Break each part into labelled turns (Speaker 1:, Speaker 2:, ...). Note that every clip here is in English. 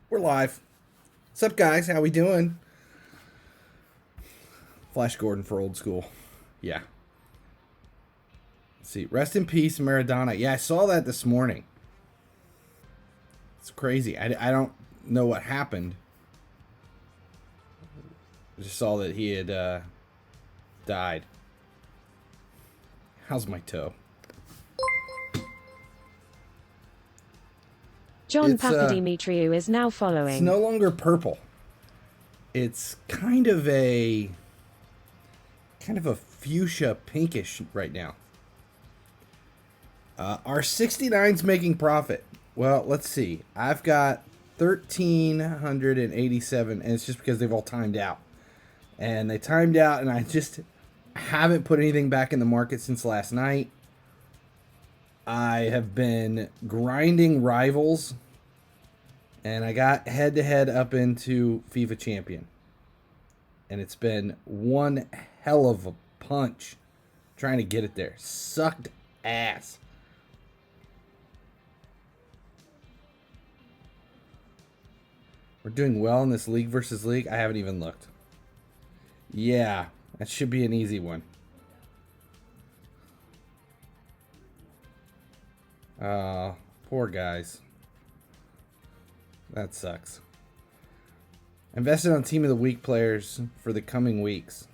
Speaker 1: We're live. What's up, guys? How we doing? Flash Gordon for old school. Yeah. Let's see. Rest in peace, Maradona. Yeah, I saw that this morning. It's crazy. I don't know what happened. I just saw that he had died. How's my toe?
Speaker 2: John Papadimitriou is now following.
Speaker 1: It's no longer purple. It's kind of a fuchsia pinkish right now. Our 69's making profit. Well, let's see. I've got 1,387, and it's just because they've all timed out. And they timed out, and I just haven't put anything back in the market since last night. I have been grinding rivals, and I got head-to-head up into FIFA Champion. And it's been one hell of a punch trying to get it there. Sucked ass. We're doing well in this league versus league. I haven't even looked. Yeah, that should be an easy one. Poor guys. That sucks. Invested on Team of the Week players for the coming weeks.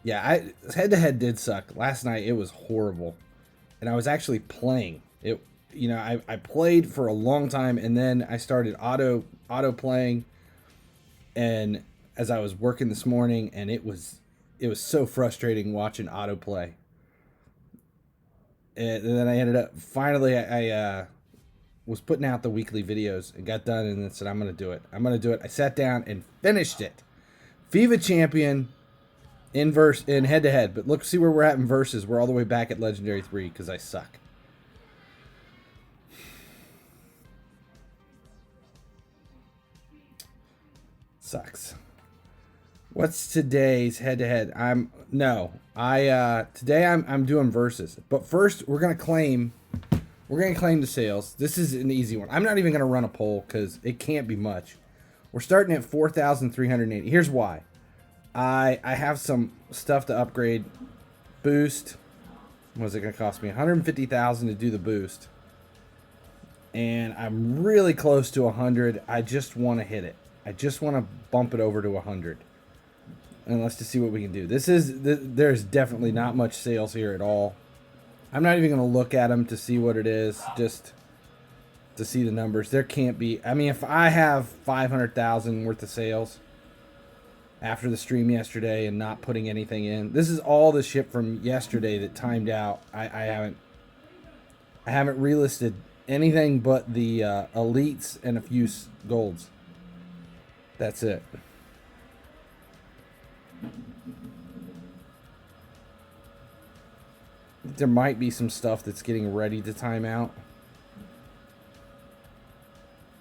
Speaker 1: Yeah, head-to-head did suck. Last night, it was horrible. And I was actually playing. I played for a long time, and then I started auto playing. And as I was working this morning, and it was so frustrating watching auto play. And then I ended up, finally, I was putting out the weekly videos and got done, and then said, I'm going to do it. I sat down and finished it. FIFA Champion in head-to-head. But look, see where we're at in versus. We're all the way back at Legendary 3 because I suck. Sucks. What's today's head-to-head? Today I'm doing versus. But first, we're gonna claim the sales. This is an easy one. I'm not even gonna run a poll because it can't be much. We're starting at 4,380. Here's why. I have some stuff to upgrade. Boost. What's it gonna cost me? 150,000 to do the boost. And I'm really close to 100. I just want to hit it. I just want to bump it over to 100. And let's just see what we can do. There's definitely not much sales here at all. I'm not even going to look at them to see what it is, just to see the numbers. There can't be. I mean, if I have 500,000 worth of sales after the stream yesterday and not putting anything in, this is all the ship from yesterday that timed out. I haven't relisted anything but the elites and a few golds. That's it. There might be some stuff that's getting ready to time out.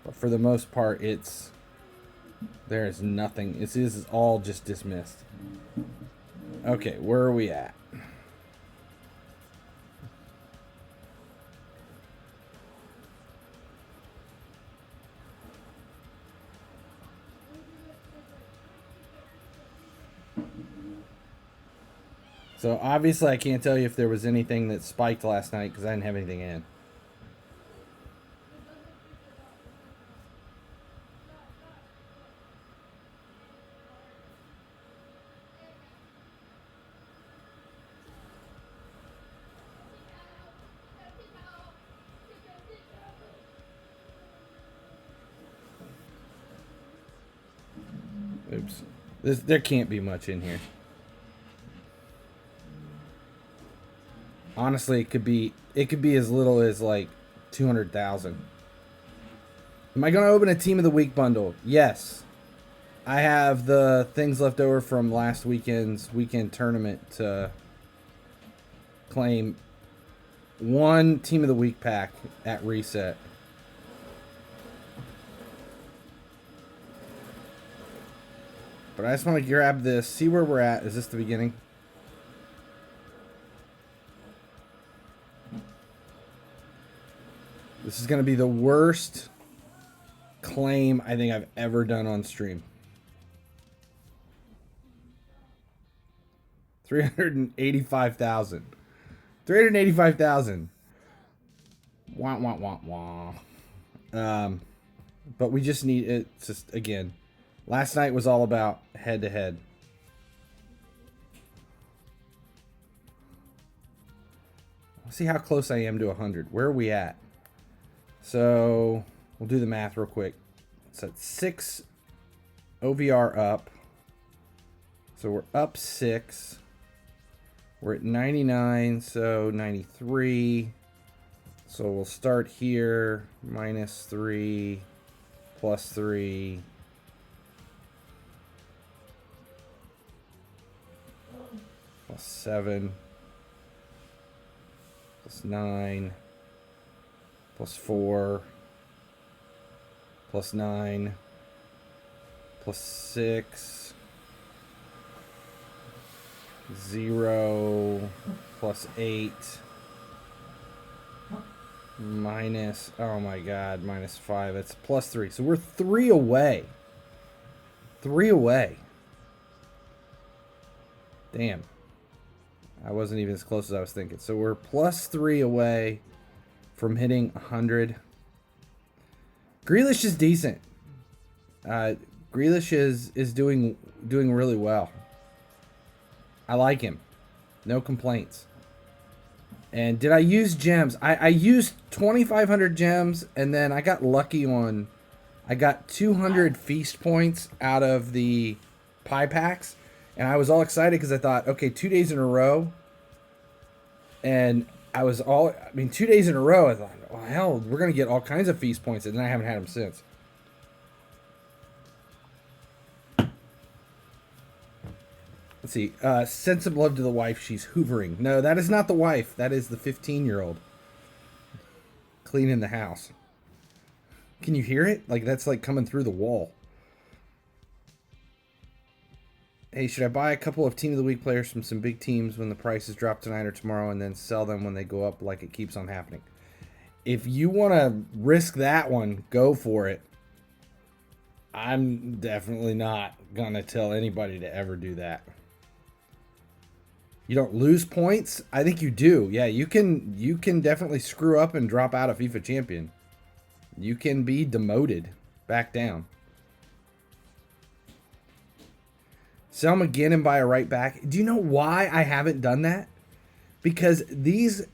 Speaker 1: But for the most part, there is nothing. This is all just dismissed. Okay, where are we at? So obviously I can't tell you if there was anything that spiked last night because I didn't have anything in. Oops. There can't be much in here. Honestly, it could be as little as like 200,000. Am I going to open a Team of the Week bundle? Yes. I have the things left over from last weekend's weekend tournament to claim one Team of the Week pack at reset. But I just want to grab this, see where we're at. Is this the beginning? This is going to be the worst claim I think I've ever done on stream. 385,000. 385,000. Wah, wah, wah, wah. But we just need it. Just again, last night was all about head to head. Let's see how close I am to 100. Where are we at? So we'll do the math real quick. It's at 6 OVR up. So we're up 6. We're at 99, so 93. So we'll start here, minus 3, plus 3. Plus 7. Plus 9. Plus 4. Plus 9. Plus 6. 0. Plus 8. Minus, oh my god, minus 5. It's plus 3. So we're 3 away. 3 away. Damn. I wasn't even as close as I was thinking. So we're plus 3 away from hitting 100. Grealish is decent. Grealish is doing really well. I like him. No complaints. And did I use gems? I used 2,500 gems, and then I got lucky on... I got 200 feast points out of the pie packs, and I was all excited because I thought, okay, 2 days in a row. And I was all... I mean, 2 days in a row, I thought, well, hell, we're going to get all kinds of feast points, and then I haven't had them since. Let's see. Send some love to the wife. She's hoovering. No, that is not the wife. That is the 15-year-old. Cleaning the house. Can you hear it? Like, that's like coming through the wall. Hey, should I buy a couple of Team of the Week players from some big teams when the prices drop tonight or tomorrow and then sell them when they go up like it keeps on happening? If you want to risk that one, go for it. I'm definitely not going to tell anybody to ever do that. You don't lose points? I think you do. Yeah, you can definitely screw up and drop out of FIFA Champion. You can be demoted back down. Sell him again and buy a right back. Do you know why I haven't done that? Because these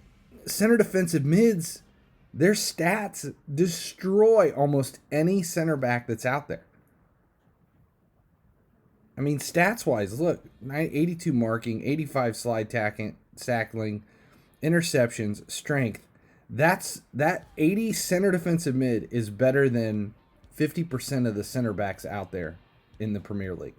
Speaker 1: center defensive mids, their stats destroy almost any center back that's out there. I mean, stats-wise, look, 82 marking, 85 slide tackling, interceptions, strength. That 80 center defensive mid is better than 50% of the center backs out there in the Premier League.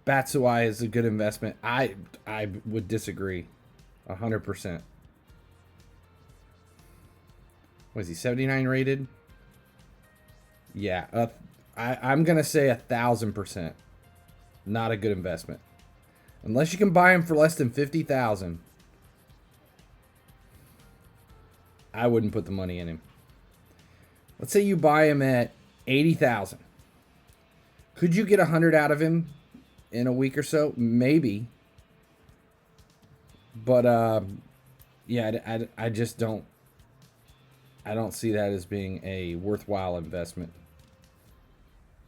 Speaker 1: Batshuayi is a good investment. I would disagree 100%. Was he 79 rated? Yeah, I'm going to say 1,000%. Not a good investment. Unless you can buy him for less than 50,000. I wouldn't put the money in him. Let's say you buy him at 80,000. Could you get 100 out of him in a week or so? Maybe. But yeah, I just don't. I don't see that as being a worthwhile investment.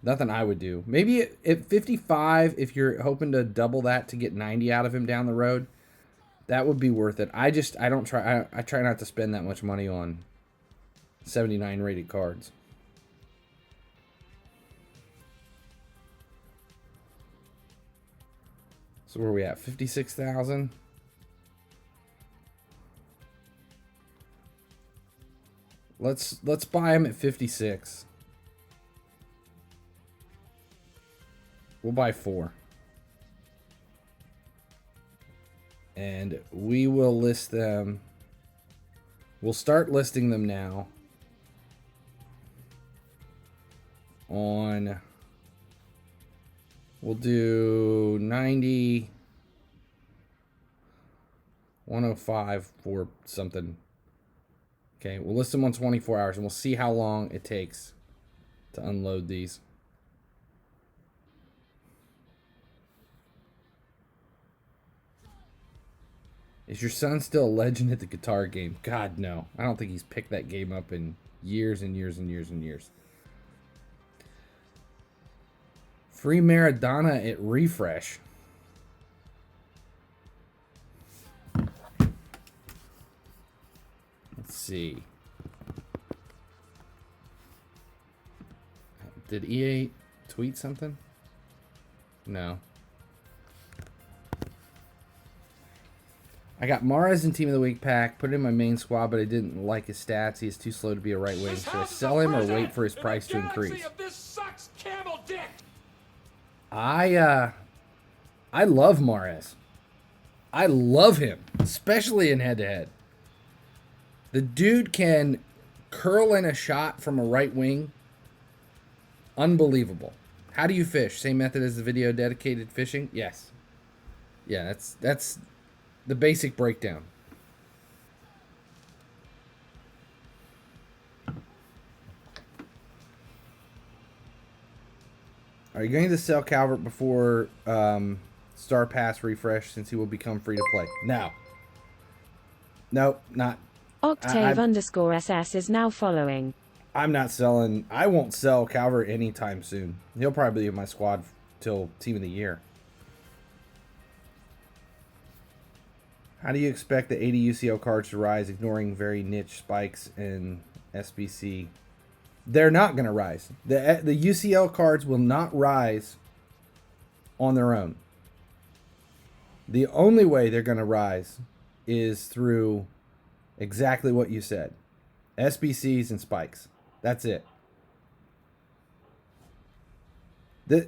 Speaker 1: Nothing I would do. Maybe at 55, if you're hoping to double that to get 90 out of him down the road, that would be worth it. I try not to spend that much money on 79 rated cards. So where are we at? 56,000. Let's buy him at 56. We'll buy 4. And we will list them. We'll start listing them now on We'll do 90, 105 for something. Okay, we'll list them on 24 hours, and we'll see how long it takes to unload these. Is your son still a legend at the guitar game? God, no. I don't think he's picked that game up in years and years and years and years. Free Maradona at refresh. Let's see. Did EA tweet something? No. I got Mahrez in Team of the Week pack, put it in my main squad, but I didn't like his stats. He is too slow to be a right wing. Should I sell him or wait for his price to increase? I love Mahrez. I love him, especially in head-to-head. The dude can curl in a shot from a right wing. Unbelievable. How do you fish? Same method as the video dedicated fishing? Yes. Yeah, that's the basic breakdown. Are you going to sell Calvert before Star Pass refresh since he will become free to play? No. Nope, not.
Speaker 2: Octave underscore SS is now following.
Speaker 1: I'm not selling. I won't sell Calvert anytime soon. He'll probably be in my squad till Team of the Year. How do you expect the 80 UCL cards to rise, ignoring very niche spikes in SBC? They're not going to rise. The UCL cards will not rise on their own. The only way they're going to rise is through exactly what you said. SBCs and spikes. That's it. The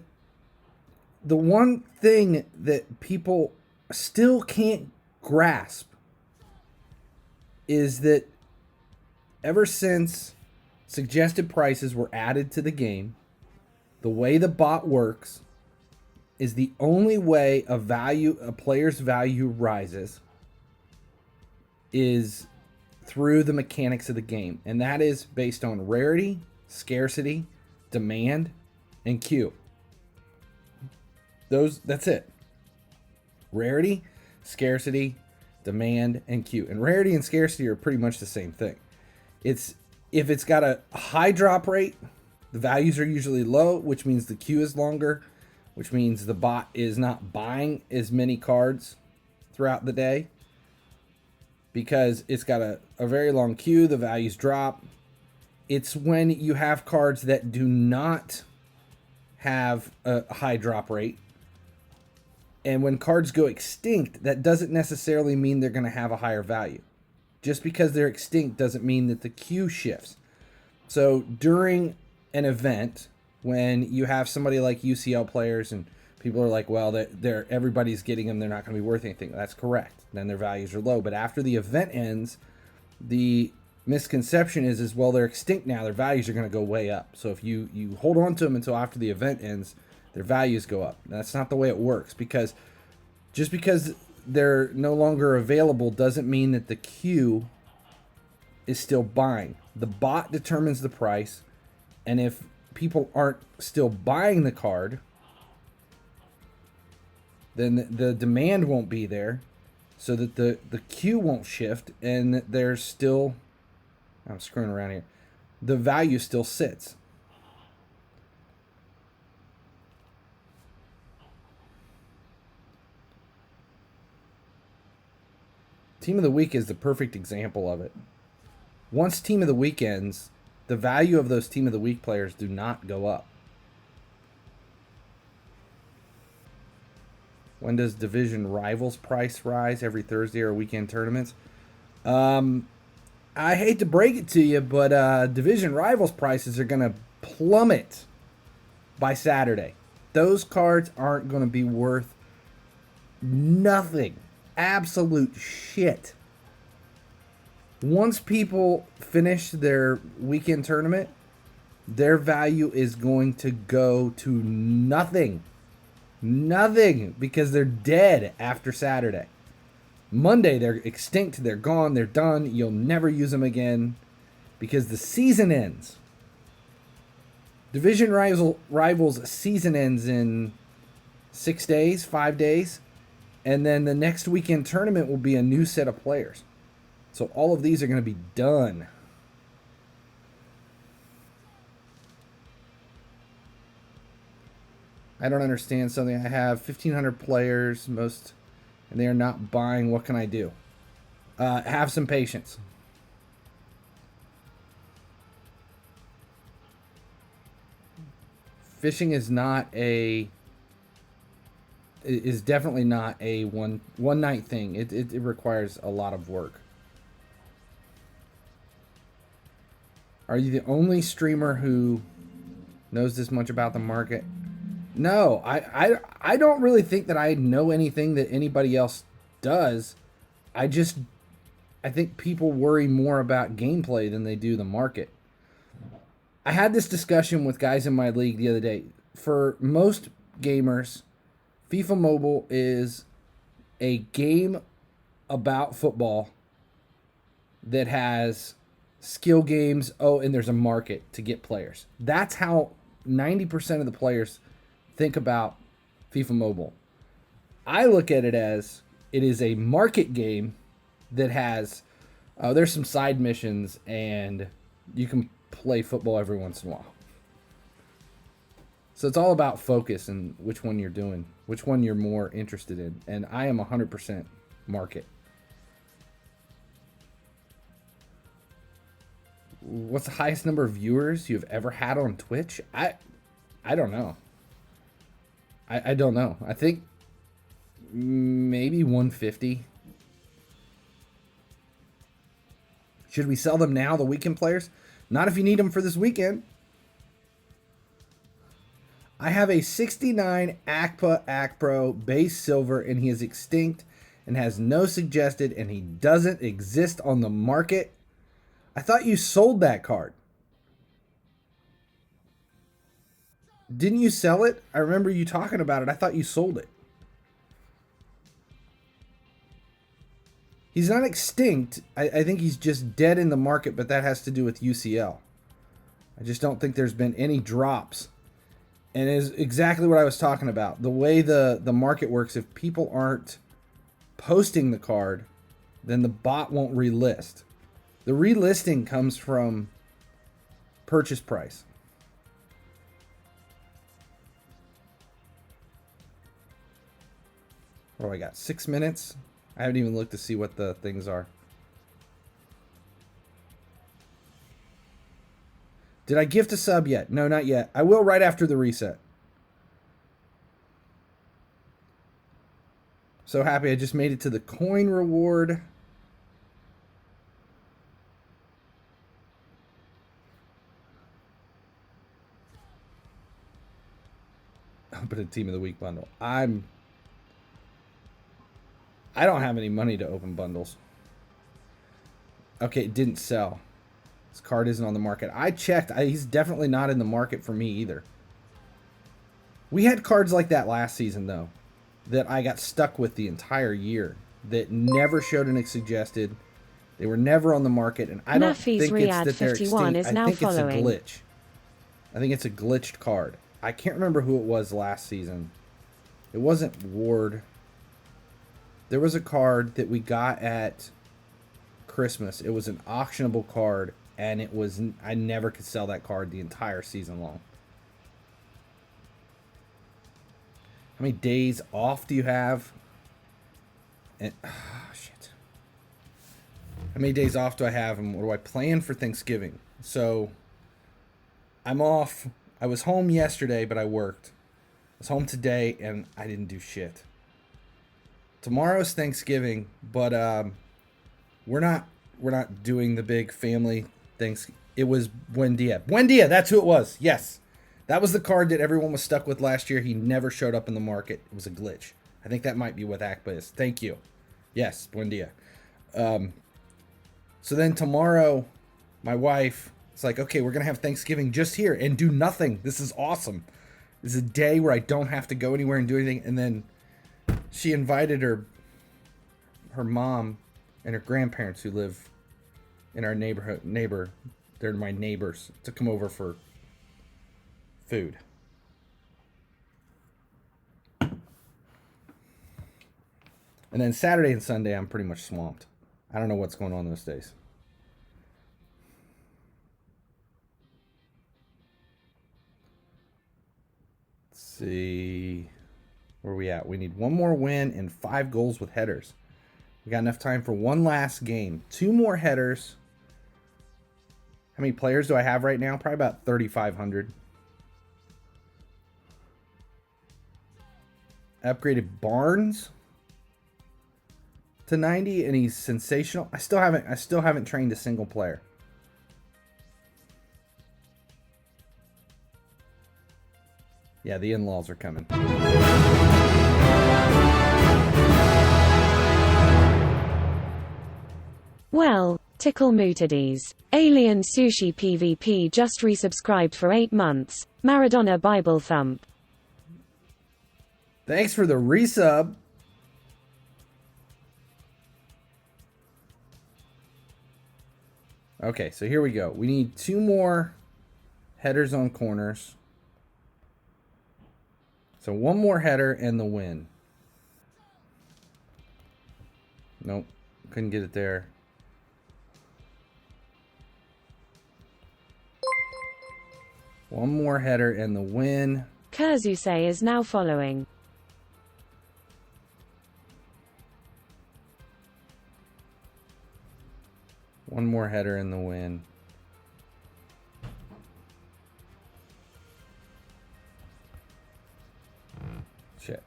Speaker 1: one thing that people still can't grasp is that ever since suggested prices were added to the game, the way the bot works is the only way a player's value rises is through the mechanics of the game, and that is based on rarity, scarcity, demand, and queue. That's it. Rarity, scarcity, demand, and queue. And rarity and scarcity are pretty much the same thing. If it's got a high drop rate, the values are usually low, which means the queue is longer, which means the bot is not buying as many cards throughout the day. Because it's got a very long queue, the values drop. It's when you have cards that do not have a high drop rate. And when cards go extinct, that doesn't necessarily mean they're going to have a higher value. Just because they're extinct doesn't mean that the queue shifts. So during an event, when you have somebody like UCL players and people are like, well, everybody's getting them, they're not going to be worth anything. That's correct. Then their values are low. But after the event ends, the misconception is well, they're extinct now. Their values are going to go way up. So if you hold on to them until after the event ends, their values go up. That's not the way it works, because just because they're no longer available doesn't mean that the queue is still buying. The bot determines the price, and if people aren't still buying the card, then the demand won't be there, so that the queue won't shift, and there's still, I'm screwing around here, the value still sits. Team of the Week is the perfect example of it. Once Team of the Week ends, the value of those Team of the Week players do not go up. When does Division Rivals price rise? Every Thursday or weekend tournaments? I hate to break it to you, but Division Rivals prices are going to plummet by Saturday. Those cards aren't going to be worth nothing. Absolute shit. Once people finish their weekend tournament, their value is going to go to nothing. Nothing, because they're dead after Saturday. Monday, they're extinct. They're gone. They're done. You'll never use them again because the season ends. Division Rivals season ends in 6 days, 5 days. And then the next weekend tournament will be a new set of players. So all of these are going to be done. I don't understand something. I have 1,500 players, most, and they are not buying. What can I do? Have some patience. Fishing is definitely not a one night thing. It requires a lot of work. Are you the only streamer who knows this much about the market? No, I don't really think that I know anything that anybody else does. I think people worry more about gameplay than they do the market. I had this discussion with guys in my league the other day. For most gamers, FIFA Mobile is a game about football that has skill games. Oh, and there's a market to get players. That's how 90% of the players think about FIFA Mobile. I look at it as it is a market game that has, there's some side missions and you can play football every once in a while. So it's all about focus and which one you're doing, which one you're more interested in. And I am 100% market. What's the highest number of viewers you've ever had on Twitch? I don't know. I don't know. I think maybe 150. Should we sell them now, the weekend players? Not if you need them for this weekend. I have a 69 ACPA ACPRO base silver, and he is extinct and has no suggested, and he doesn't exist on the market. I thought you sold that card. Didn't you sell it? I remember you talking about it. I thought you sold it. He's not extinct. I think he's just dead in the market, but that has to do with UCL. I just don't think there's been any drops. And it is exactly what I was talking about. The way the market works, if people aren't posting the card, then the bot won't relist. The relisting comes from purchase price. What do I got? 6 minutes? I haven't even looked to see what the things are. Did I gift a sub yet? No, not yet. I will right after the reset. So happy I just made it to the coin reward. Open a Team of the Week bundle. I don't have any money to open bundles. Okay, it didn't sell. This card isn't on the market. I checked. He's definitely not in the market for me either. We had cards like that last season, though, that I got stuck with the entire year, that never showed an suggested. They were never on the market, and I don't think it's that they're extinct. I think it's a glitch. I think it's a glitched card. I can't remember who it was last season. It wasn't Ward. There was a card that we got at Christmas. It was an auctionable card, and it was, I never could sell that card the entire season long. How many days off do you have? And shit. How many days off do I have, and what do I plan for Thanksgiving? So I'm off. I was home yesterday, but I worked. I was home today, and I didn't do shit. Tomorrow's Thanksgiving, but we're not doing the big family things. It was Buendia. Buendia, that's who it was. Yes. That was the card that everyone was stuck with last year. He never showed up in the market. It was a glitch. I think that might be what ACPA is. Thank you. Yes, Buendia. So then tomorrow, my wife is like, okay, we're going to have Thanksgiving just here and do nothing. This is awesome. It's a day where I don't have to go anywhere and do anything. And then she invited her mom and her grandparents who live in our neighbor. They're my neighbors to come over for food. And then Saturday and Sunday, I'm pretty much swamped. I don't know what's going on those days. Let's see. Where are we at? We need one more win and 5 goals with headers. We got enough time for one last game. 2 more headers. How many players do I have right now? Probably about 3,500. Upgraded Barnes to 90, and he's sensational. I still haven't trained a single player. Yeah, the in-laws are coming.
Speaker 2: Well, tickle mootadies. Alien Sushi PvP just resubscribed for 8 months. Maradona Bible Thump.
Speaker 1: Thanks for the resub. Okay, so here we go. We need 2 more headers on corners. So 1 more header and the win. Nope, couldn't get it there. One more header and the win.
Speaker 2: Kurzuse is now following.
Speaker 1: One more header and the win. Shit.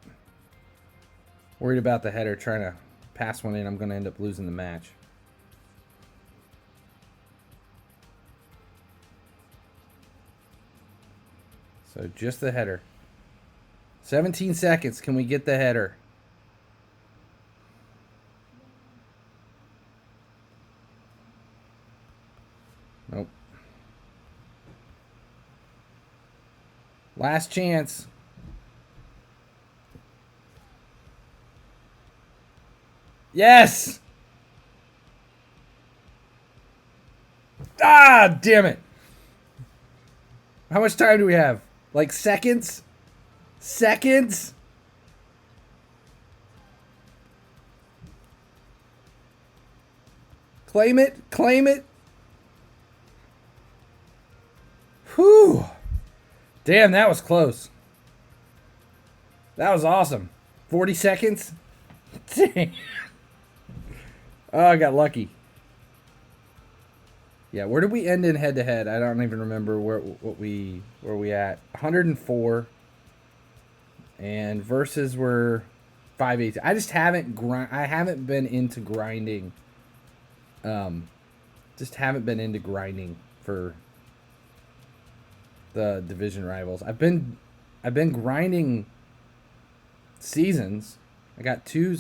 Speaker 1: Worried about the header, trying to pass one in. I'm going to end up losing the match. So just the header. 17 seconds. Can we get the header? Nope. Last chance. Yes! Ah, damn it. How much time do we have? Like seconds? Seconds? Claim it. Claim it. Whew. Damn, that was close. That was awesome. 40 seconds? Dang. Oh, I got lucky. Yeah, where did we end in head-to-head? I don't even remember where we at. 104. And versus were 580. I just haven't been into grinding. Just haven't been into grinding for the division rivals. I've been grinding seasons. I got two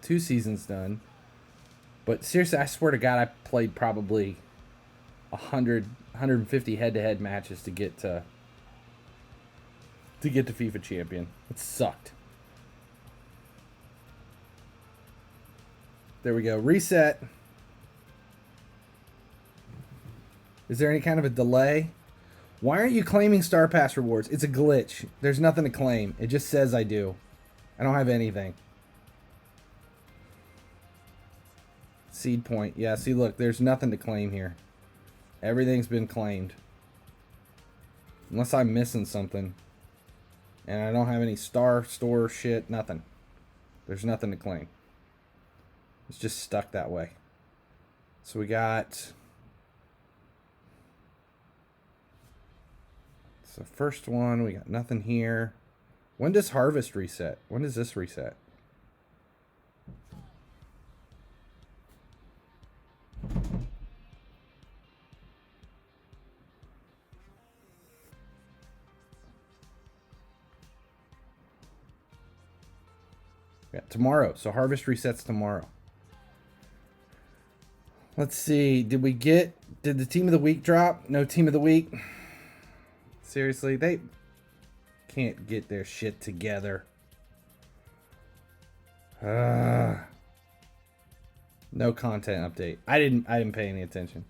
Speaker 1: seasons done. But seriously, I swear to God, I played probably 150 head-to-head matches to get to FIFA champion. It sucked. There we go. Reset. Is there any kind of a delay? Why aren't you claiming Star Pass rewards? It's a glitch. There's nothing to claim. It just says I do. I don't have anything. Seed point. Yeah, see, look, there's nothing to claim here. Everything's been claimed. Unless I'm missing something. And I don't have any star store shit, nothing. There's nothing to claim. It's just stuck that way. So we got... So first one, we got nothing here. When does Harvest reset? When does this reset? Yeah, tomorrow. So Harvest resets tomorrow. Let's see. Did the team of the week drop? No team of the week. Seriously, Can't get their shit together. No content update. I didn't pay any attention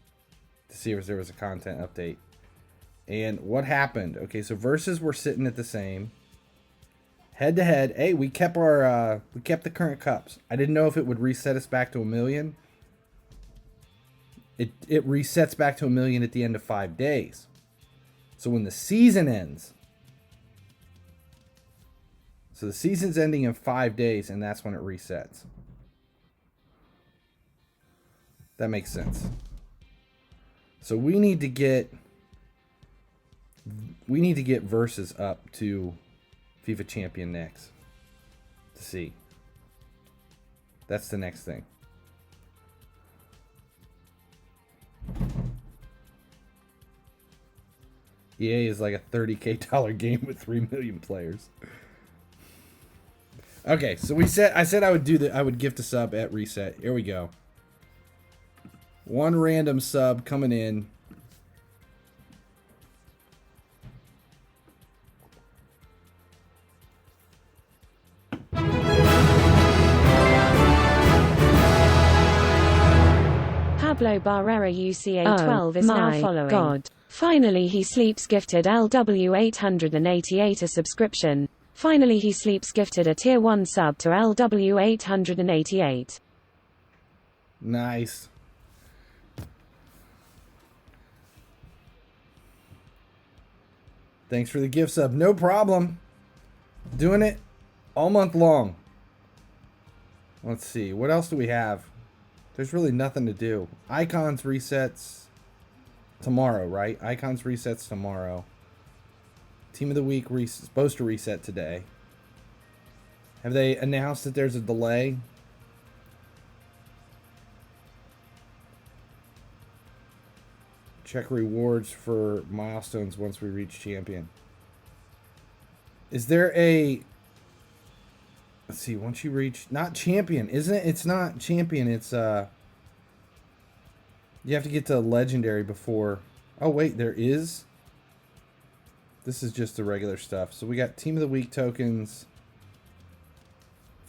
Speaker 1: to see if there was a content update. And what happened? Okay, so versus were sitting at the same. Head to head. Hey, we kept the current cups. I didn't know if it would reset us back to 1 million. It resets back to 1 million at the end of 5 days. So when the season ends. So the season's ending in 5 days, and that's when it resets. That makes sense. So we need to get versus up to FIFA champion next to see. That's the next thing. EA is like a $30K game with 3 million players. Okay, so I said I would gift a sub at reset. Here we go. One random sub coming in.
Speaker 2: Pablo Barrera UCA12 is now following.
Speaker 3: God.
Speaker 2: Finally he sleeps gifted LW888 a subscription. Finally he sleeps gifted a tier 1 sub to LW888.
Speaker 1: Nice. Thanks for the gift sub. No problem. Doing it all month long. Let's see. What else do we have? There's really nothing to do. Icons resets tomorrow, right? Icons resets tomorrow. Team of the week supposed to reset today. Have they announced that there's a delay? Check rewards for milestones once we reach champion. Is there a... Let's see, once you reach... Not champion, isn't it? It's not champion, it's... You have to get to legendary before... Oh, wait, there is? This is just the regular stuff. So we got Team of the Week tokens.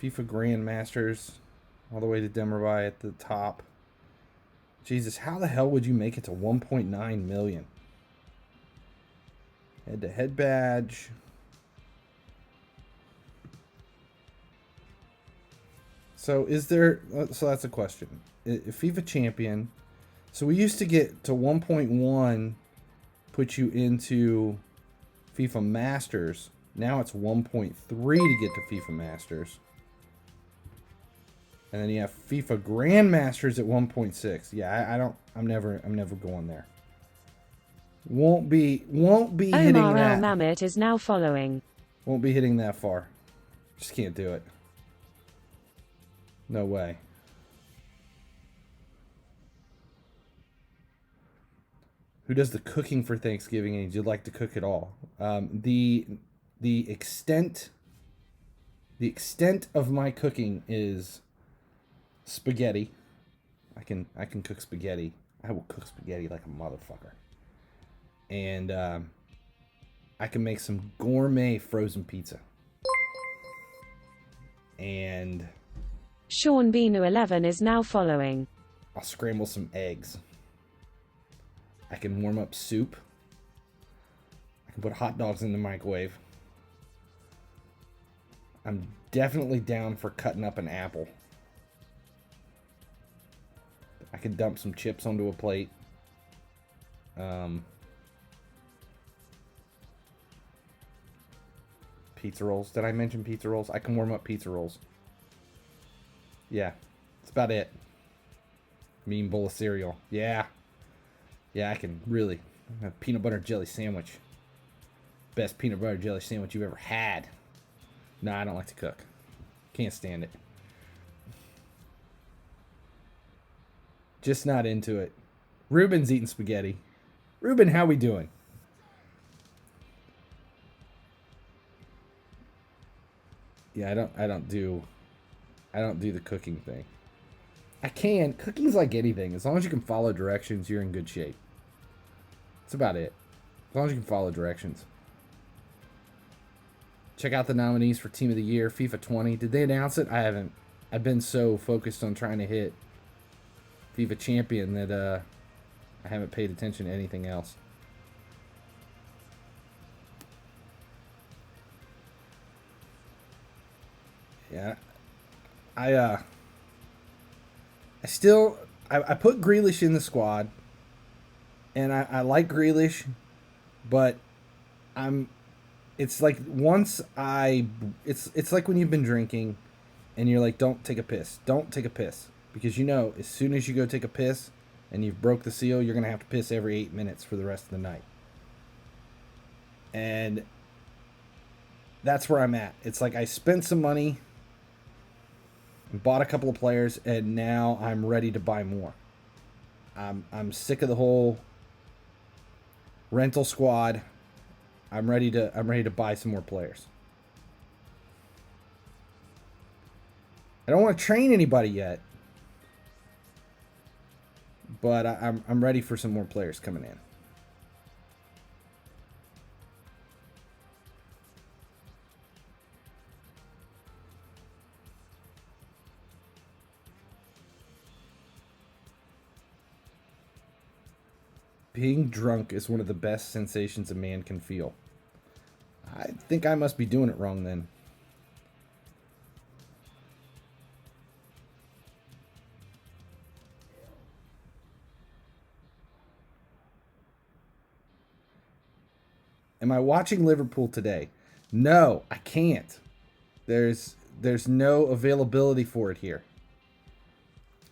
Speaker 1: FIFA Grandmasters. All the way to Demirbay at the top. Jesus, how the hell would you make it to 1.9 million? Head-to-head badge. So is there... So that's a question. FIFA Champion. So we used to get to 1.1 put you into FIFA Masters. Now it's 1.3 to get to FIFA Masters. And then you have FIFA Grandmasters at 1.6. Yeah, I'm never going there. Won't be hitting
Speaker 2: Omar
Speaker 1: that.
Speaker 2: Al Mamit is now following.
Speaker 1: Won't be hitting that far. Just can't do it. No way. Who does the cooking for Thanksgiving, and you'd like to cook it all? The extent of my cooking is spaghetti. I can cook spaghetti. I will cook spaghetti like a motherfucker. And I can make some gourmet frozen pizza. And
Speaker 2: Sean Binu 11 is now following.
Speaker 1: I'll scramble some eggs. I can warm up soup. I can put hot dogs in the microwave. I'm definitely down for cutting up an apple. I could dump some chips onto a plate. Pizza rolls. Did I mention pizza rolls? I can warm up pizza rolls. Yeah, that's about it. Mean bowl of cereal. Yeah. Yeah, I can really. A peanut butter jelly sandwich. Best peanut butter jelly sandwich you've ever had. No, I don't like to cook. Can't stand it. Just not into it. Ruben's eating spaghetti. Ruben, how we doing? Yeah, I don't do the cooking thing. I can. Cooking's like anything. As long as you can follow directions, you're in good shape. That's about it. As long as you can follow directions. check out the nominees for Team of the Year, FIFA 20. Did they announce it? I haven't. I've been so focused on trying to hit FIFA Champion that I haven't paid attention to anything else. Yeah. I put Grealish in the squad, and I like Grealish, but it's like it's like when you've been drinking and you're like, don't take a piss, because you know as soon as you go take a piss and you've broke the seal, you're gonna have to piss every 8 minutes for the rest of the night. And that's where I'm at. It's like I spent some money, bought a couple of players, and now I'm ready to buy more. I'm sick of the whole rental squad. I'm ready to buy some more players. I don't want to train anybody yet, but I'm ready for some more players coming in. Being drunk is one of the best sensations a man can feel. I think I must be doing it wrong then. Am I watching Liverpool today? No, I can't. There's no availability for it here.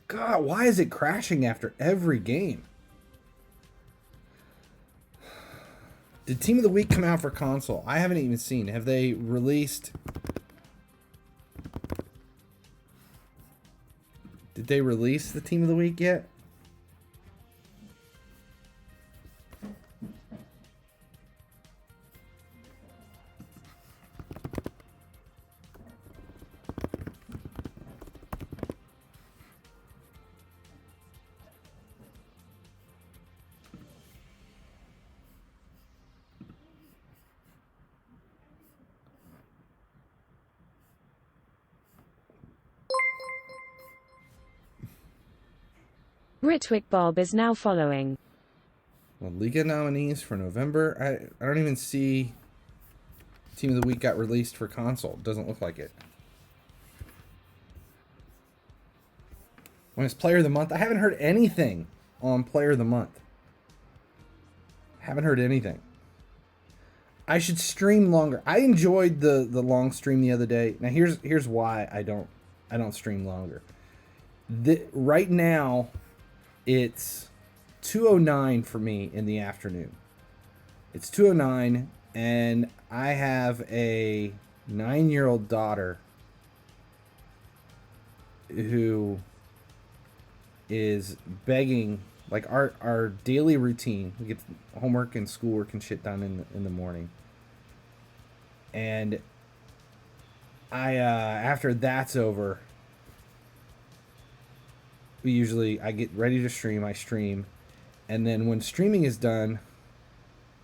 Speaker 1: God, why is it crashing after every game? Did Team of the Week come out for console? I haven't even seen. Have they released... Did they release the Team of the Week yet?
Speaker 2: Ritwick Bob is now following.
Speaker 1: Well, Liga nominees for November. I don't even see Team of the Week got released for console. Doesn't look like it. When it's Player of the Month, I haven't heard anything on Player of the Month. Haven't heard anything. I should stream longer. I enjoyed the long stream the other day. Now here's why I don't stream longer. Right now, it's 2:09 for me in the afternoon. It's 2:09, and I have a 9-year-old daughter who is begging. Like our daily routine, we get homework and schoolwork and shit done in the morning, and I after that's over, I get ready to stream. I stream, and then when streaming is done,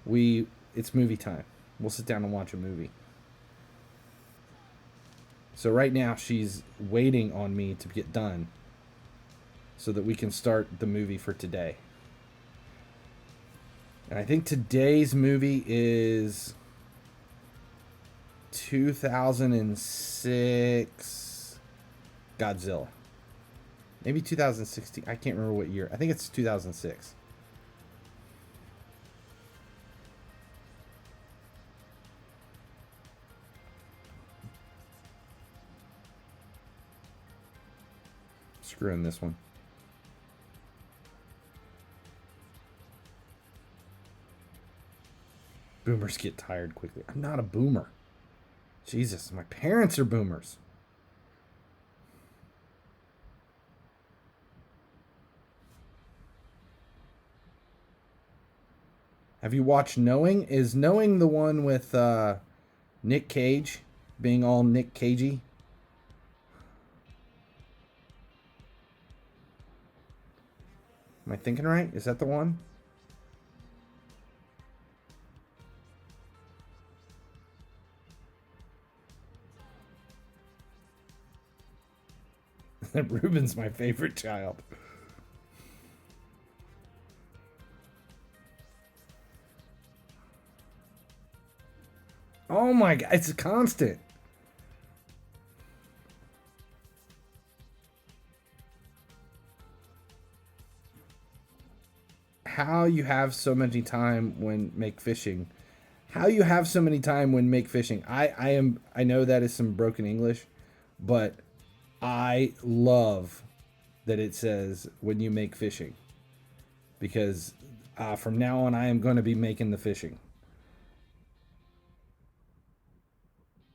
Speaker 1: it's movie time. We'll sit down and watch a movie. So right now she's waiting on me to get done, so that we can start the movie for today. And I think today's movie is 2006 Godzilla. Maybe 2016. I can't remember what year. I think it's 2006. Screw in this one. Boomers get tired quickly. I'm not a boomer. Jesus, my parents are boomers. Have you watched Knowing? Is Knowing the one with Nick Cage being all Nick Cagey? Am I thinking right? Is that the one? Ruben's my favorite child. Oh my God, it's a constant. How you have so many time when make fishing. How you have so many time when make fishing. I know that is some broken English, but I love that it says when you make fishing. Because from now on I am going to be making the fishing.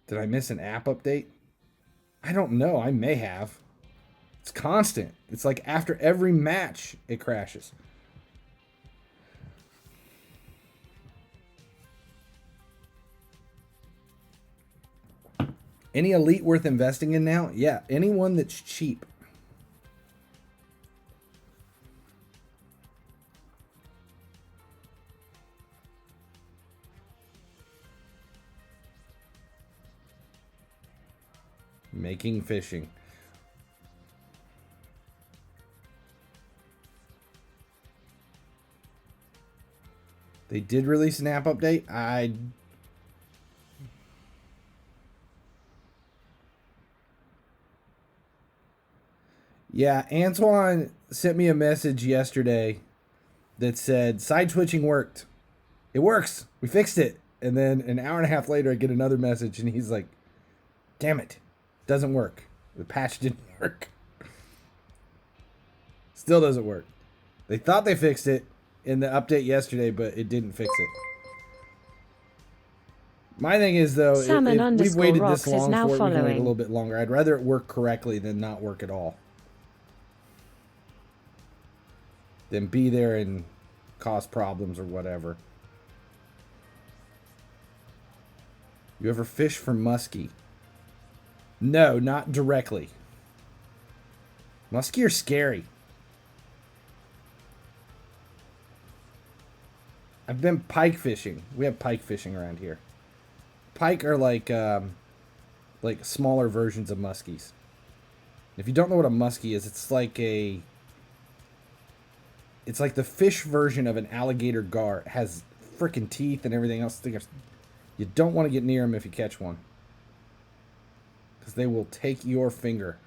Speaker 1: Did I miss an app update? I don't know. I may have. It's constant. It's like after every match, it crashes. Any elite worth investing in now? Yeah, anyone that's cheap. Making fishing. They did release an app update. Yeah, Antoine sent me a message yesterday that said side twitching worked. It works. We fixed it. And then an hour and a half later, I get another message, and he's like, damn it. Doesn't work. The patch didn't work. Still doesn't work. They thought they fixed it in the update yesterday, but it didn't fix it. My thing is, though, if we've waited this long for it, we can wait a little bit longer. I'd rather it work correctly than not work at all. Than be there and cause problems or whatever. You ever fish for muskie? No, not directly. Muskie are scary. I've been pike fishing. We have pike fishing around here. Pike are like smaller versions of muskies. If you don't know what a muskie is, it's like the fish version of an alligator gar. It has freaking teeth and everything else. You don't want to get near them if you catch one, because they will take your finger.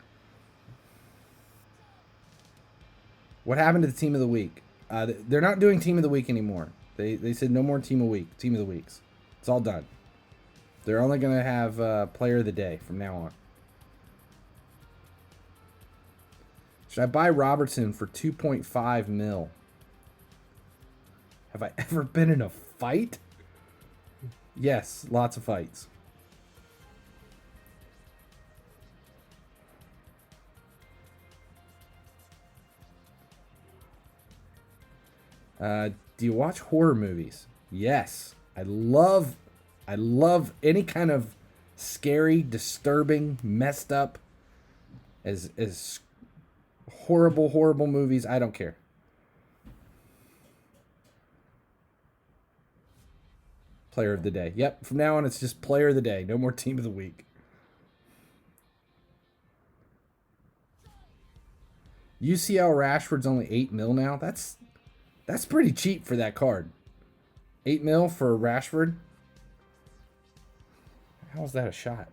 Speaker 1: What happened to the team of the week? They're not doing team of the week anymore. They said no more team of the weeks. It's all done. They're only going to have player of the day from now on. Should I buy Robertson for 2.5 mil? Have I ever been in a fight? Yes, lots of fights. Do you watch horror movies? Yes. I love any kind of scary, disturbing, messed up, as horrible movies. I don't care. Player of the day. Yep, from now on it's just player of the day. No more team of the week. UCL Rashford's only 8 mil now. That's pretty cheap for that card. 8 mil for Rashford. How's that a shot?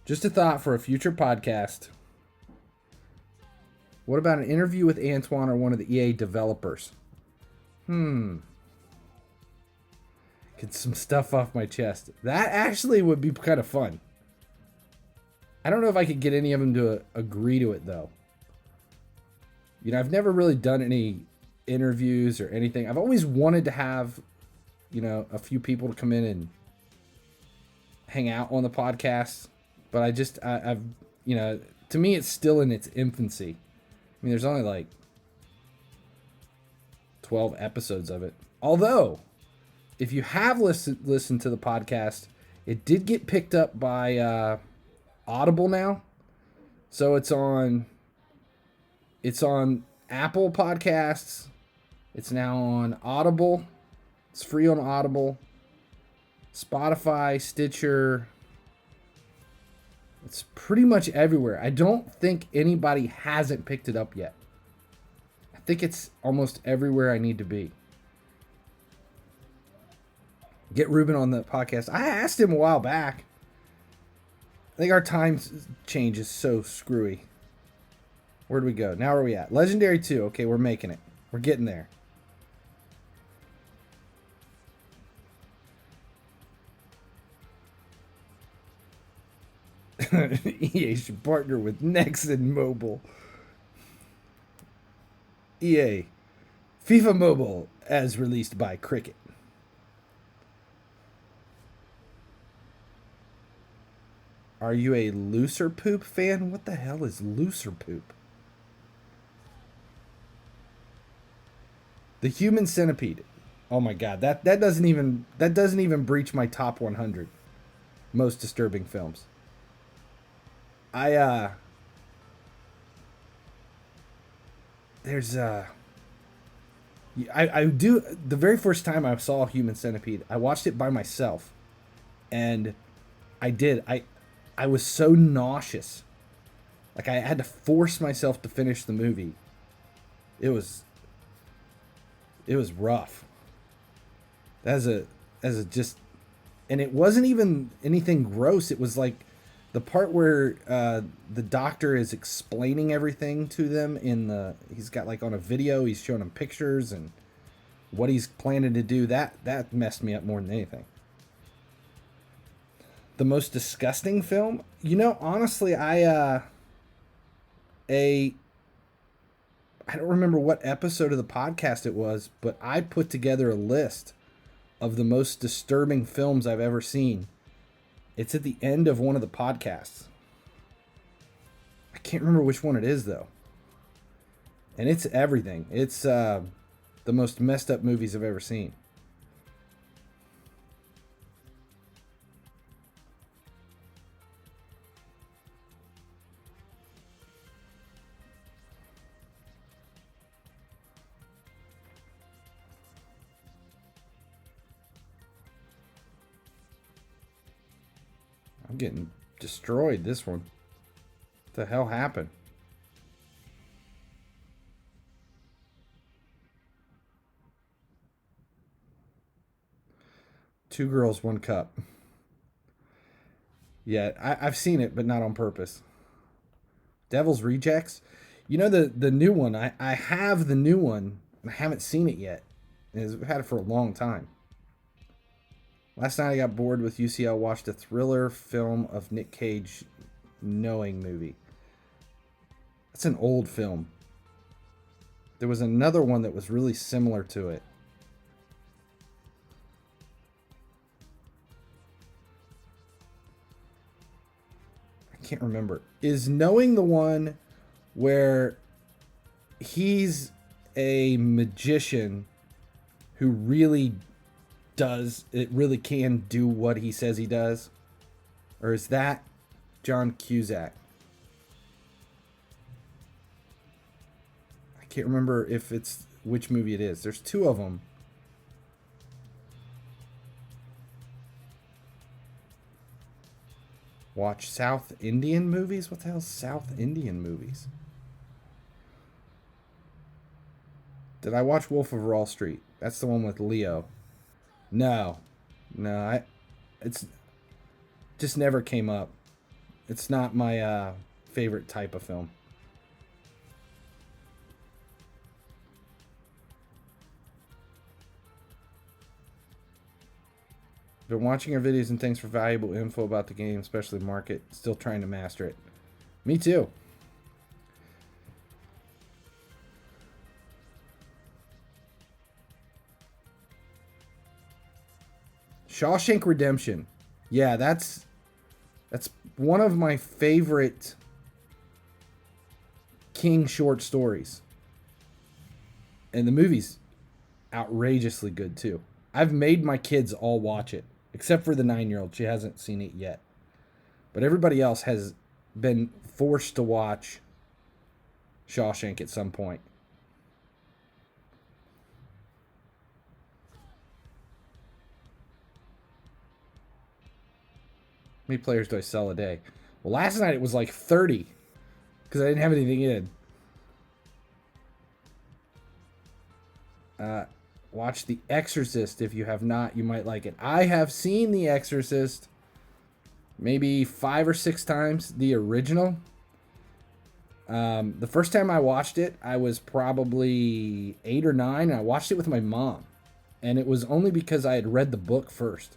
Speaker 1: Just a thought for a future podcast. What about an interview with Antoine or one of the EA developers? Get some stuff off my chest. That actually would be kind of fun. I don't know if I could get any of them to agree to it, though. You know, I've never really done any interviews or anything. I've always wanted to have, a few people to come in and hang out on the podcast. But I've to me, it's still in its infancy. I mean, there's only like 12 episodes of it. Although, if you have listened to the podcast, it did get picked up by Audible now. So it's on Apple Podcasts. It's now on Audible. It's free on Audible. Spotify, Stitcher. It's pretty much everywhere. I don't think anybody hasn't picked it up yet. I think it's almost everywhere I need to be. Get Ruben on the podcast. I asked him a while back. I think our time change is so screwy. Where'd we go? Now where are we at? Legendary 2. Okay, we're making it. We're getting there. EA should partner with Nexon Mobile. EA. FIFA Mobile as released by Cricket. Are you a Looser Poop fan? What the hell is Looser Poop? The Human Centipede. Oh my god, that doesn't even breach my top 100 most disturbing films. I do the very first time I saw Human Centipede, I watched it by myself, and I was so nauseous, like I had to force myself to finish the movie. It was rough. As a just, and it wasn't even anything gross. It was like the part where the doctor is explaining everything to them he's got like on a video, he's showing them pictures and what he's planning to do. That messed me up more than anything. The most disgusting film? You know, honestly, I don't remember what episode of the podcast it was, but I put together a list of the most disturbing films I've ever seen. It's at the end of one of the podcasts. I can't remember which one it is, though. And it's everything. It's the most messed up movies I've ever seen. I'm getting destroyed, this one. What the hell happened? Two Girls, One Cup. Yeah, I've seen it, but not on purpose. Devil's Rejects. You know the new one. I have the new one. I haven't seen it yet. I've had it for a long time. Last night I got bored with UCL. Watched a thriller film of Nick Cage Knowing movie. That's an old film. There was another one that was really similar to it. I can't remember. Is Knowing the one where he's a magician who really can do what he says he does? Or is that John Cusack? I can't remember which movie it is. There's two of them. Watch South Indian movies? What the hell is South Indian movies? Did I watch Wolf of Wall Street? That's the one with Leo. No, it's just never came up. It's not my favorite type of film. Been watching your videos and thanks for valuable info about the game, especially the market. Still trying to master it. Me too. Shawshank Redemption. Yeah, that's one of my favorite King short stories. And the movie's outrageously good too. I've made my kids all watch it, except for the 9-year-old. She hasn't seen it yet. But everybody else has been forced to watch Shawshank at some point. How many players do I sell a day? Well, last night it was like 30 because I didn't have anything in. Watch The Exorcist if you have not. You might like it. I have seen The Exorcist maybe 5 or 6 times, the original. The first time I watched it, I was probably 8 or 9, and I watched it with my mom. And it was only because I had read the book first.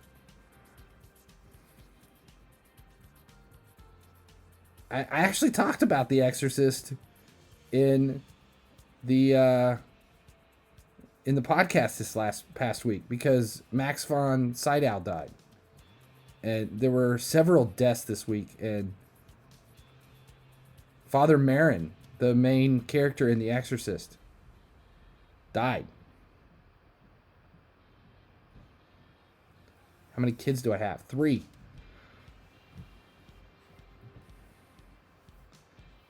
Speaker 1: I actually talked about The Exorcist in the podcast this past week because Max von Sydow died. And there were several deaths this week, and Father Merrin, the main character in The Exorcist, died. How many kids do I have? 3.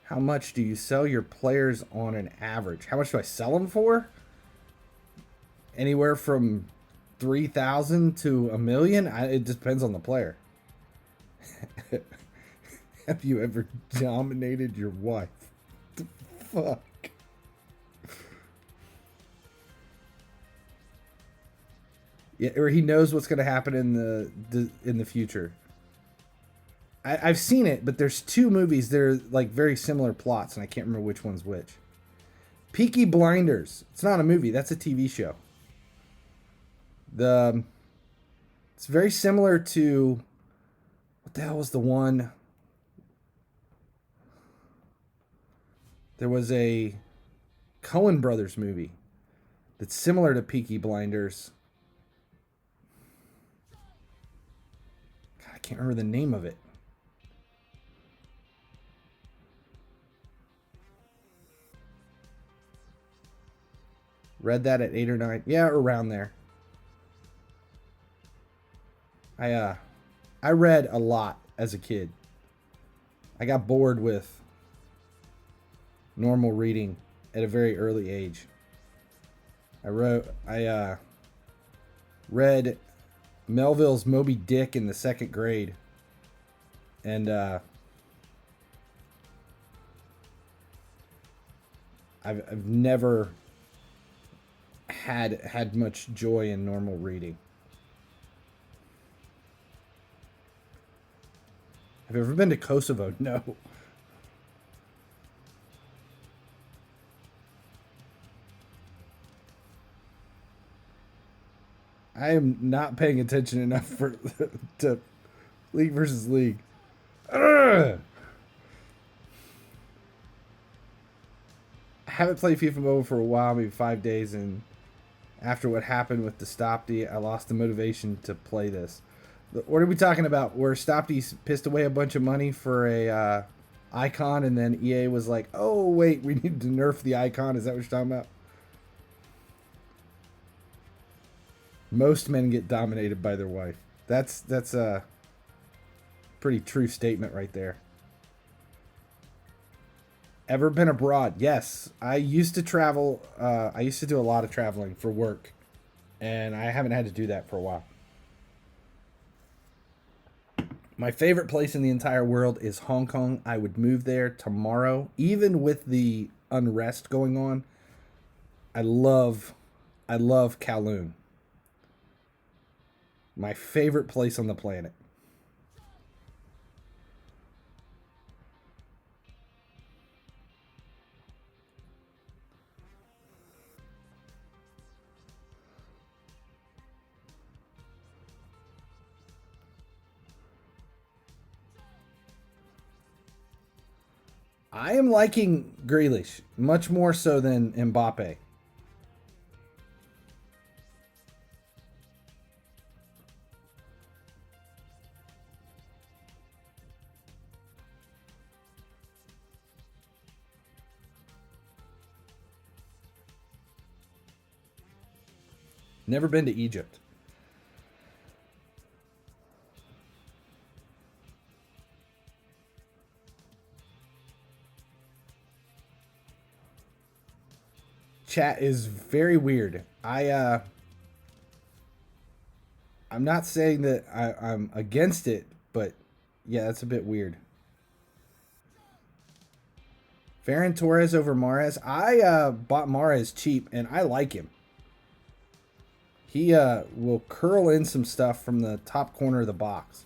Speaker 1: How much do you sell your players on an average? How much do I sell them for? Anywhere from 3,000 to $1 million. It depends on the player. Have you ever dominated your wife? The fuck. Yeah, or he knows what's going to happen in the future. I've seen it, but there's 2 movies that are like very similar plots, and I can't remember which one's which. Peaky Blinders. It's not a movie. That's a TV show. It's very similar to, what the hell was the one? There was a Coen Brothers movie that's similar to Peaky Blinders. God, I can't remember the name of it. Read that at 8 or 9. Yeah, around there. I read a lot as a kid. I got bored with normal reading at a very early age. I read Melville's Moby Dick in the 2nd grade. And I've never had much joy in normal reading. Have you ever been to Kosovo? No. I am not paying attention enough to League versus League. Ugh! I haven't played FIFA Mobile for a while, maybe 5 days, and after what happened with the Stopty, I lost the motivation to play this. What are we talking about? Where Stopty pissed away a bunch of money for a icon, and then EA was like, "Oh wait, we need to nerf the icon." Is that what you're talking about? Most men get dominated by their wife. That's a pretty true statement right there. Ever been abroad? Yes. I used to travel. I used to do a lot of traveling for work, and I haven't had to do that for a while. My favorite place in the entire world is Hong Kong. I would move there tomorrow, even with the unrest going on. I love Kowloon. My favorite place on the planet. I am liking Grealish much more so than Mbappe. Never been to Egypt. Chat is very weird. I'm not saying that I'm against it, but yeah, that's a bit weird. Ferran Torres over Mahrez. I bought Mahrez cheap, and I like him. He will curl in some stuff from the top corner of the box.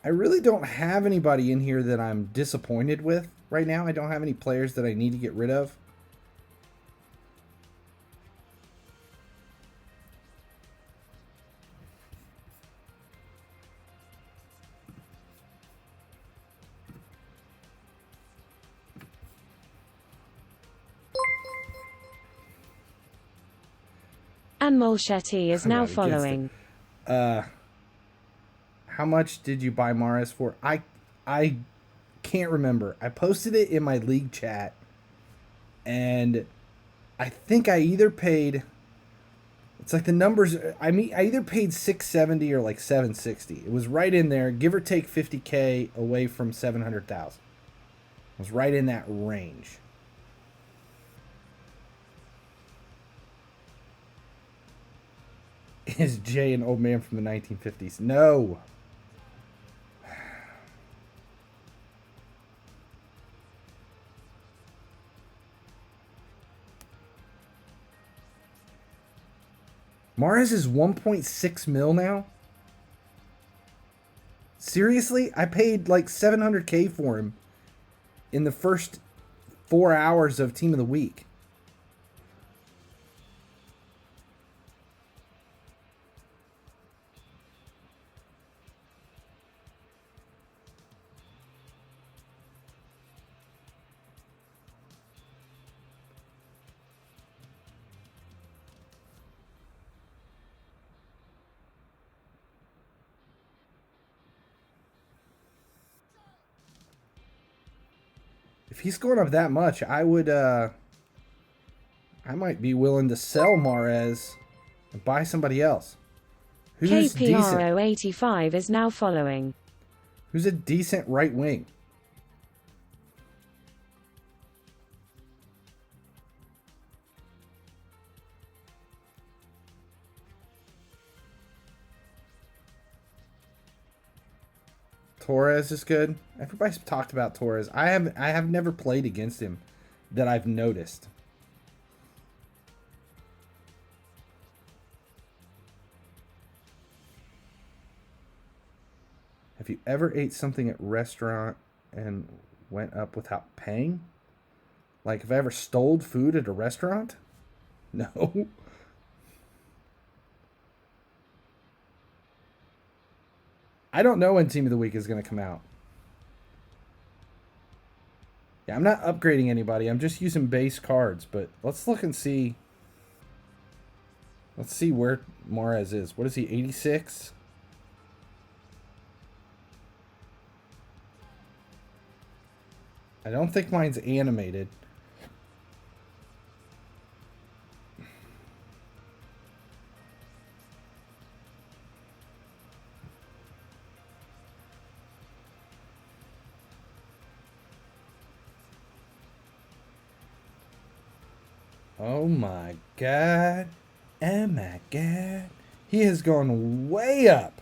Speaker 1: I really don't have anybody in here that I'm disappointed with right now. I don't have any players that I need to get rid of.
Speaker 2: And Molchetti is now following.
Speaker 1: How much did you buy Mahrez for? I can't remember. I posted it in my league chat, and I think I either paid. It's like the numbers. I either paid 670 or like 760. It was right in there, give or take 50K away from 700,000. It was right in that range. Is Jay an old man from the 1950s? No. Mahrez is 1.6 mil now? Seriously? I paid like 700K for him in the first 4 hours of Team of the Week. If he's going up that much, I might be willing to sell Mahrez and buy somebody else. Who's decent?
Speaker 2: KPRO85 is now following.
Speaker 1: Who's a decent right wing? Torres is good. Everybody's talked about Torres. I have never played against him that I've noticed. Have you ever ate something at a restaurant and went up without paying? Like, have I ever stole food at a restaurant? No. I don't know when Team of the Week is going to come out. Yeah, I'm not upgrading anybody. I'm just using base cards. But let's look and see. Let's see where Mahrez is. What is he, 86? I don't think mine's animated. Oh my god. Oh my god. He has gone way up.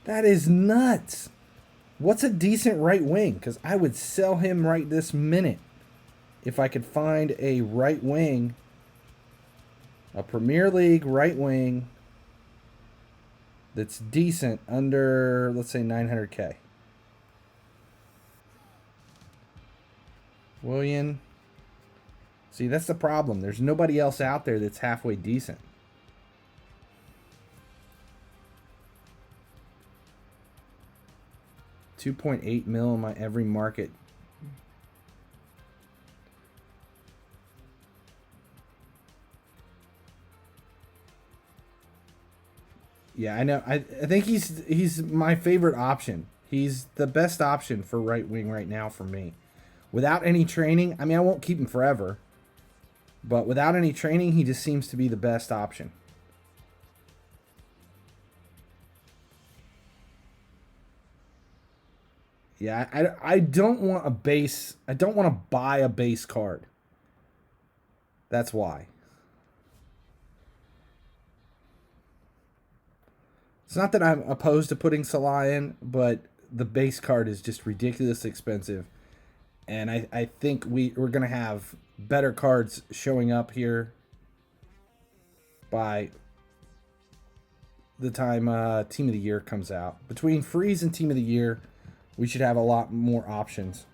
Speaker 1: That is nuts. What's a decent right wing? Because I would sell him right this minute. If I could find a right wing, a Premier League right wing that's decent under, let's say, 900K. William. See, that's the problem. There's nobody else out there that's halfway decent. $2.8 mil in my every market. Yeah, I know. I think he's my favorite option. He's the best option for right wing right now for me. Without any training, I mean, I won't keep him forever. But without any training, he just seems to be the best option. Yeah, I don't want a base. I don't want to buy a base card. That's why. It's not that I'm opposed to putting Salah in, but the base card is just ridiculously expensive. And I think we're going to have better cards showing up here by the time Team of the Year comes out. Between Freeze and Team of the Year, we should have a lot more options.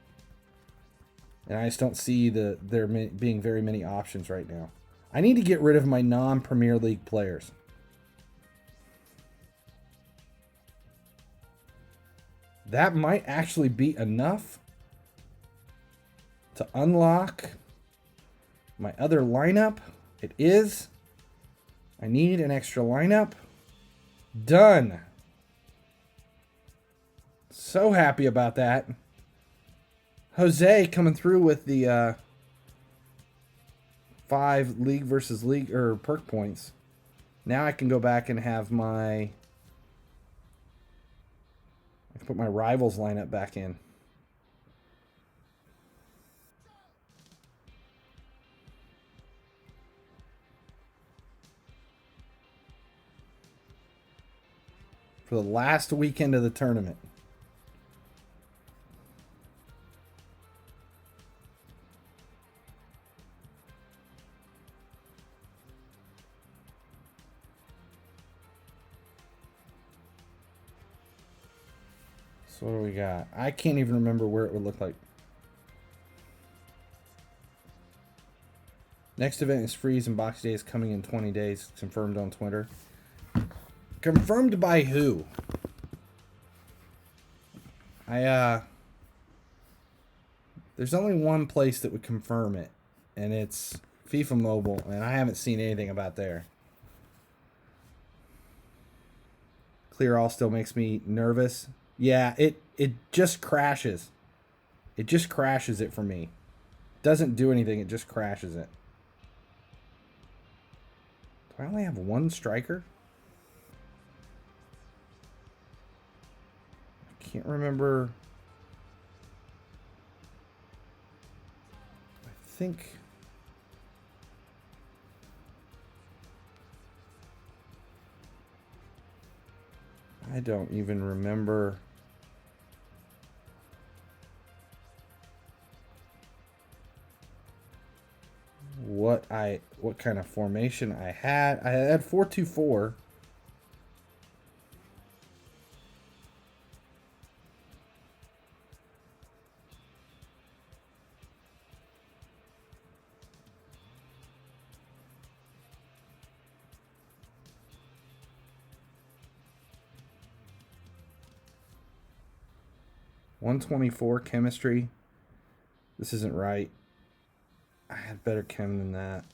Speaker 1: And I just don't see there being very many options right now. I need to get rid of my non-Premier League players. That might actually be enough to unlock my other lineup. It is. I need an extra lineup. Done. So happy about that. Jose coming through with the 5 league versus league or perk points. Now I can go back and have I can put my rivals lineup back in. For the last weekend of the tournament. So what do we got? I can't even remember where it would look like. Next event is Freeze and Box Day is coming in 20 days. Confirmed on Twitter. Confirmed by who? There's only one place that would confirm it, and it's FIFA Mobile, and I haven't seen anything about there. Clear All still makes me nervous. Yeah, it just crashes. It just crashes it for me. Doesn't do anything, it just crashes it. Do I only have one striker? I can't remember. I think I don't even remember what kind of formation I had. I had 4-2-4. $124 chemistry. This isn't right. I had better chem than that.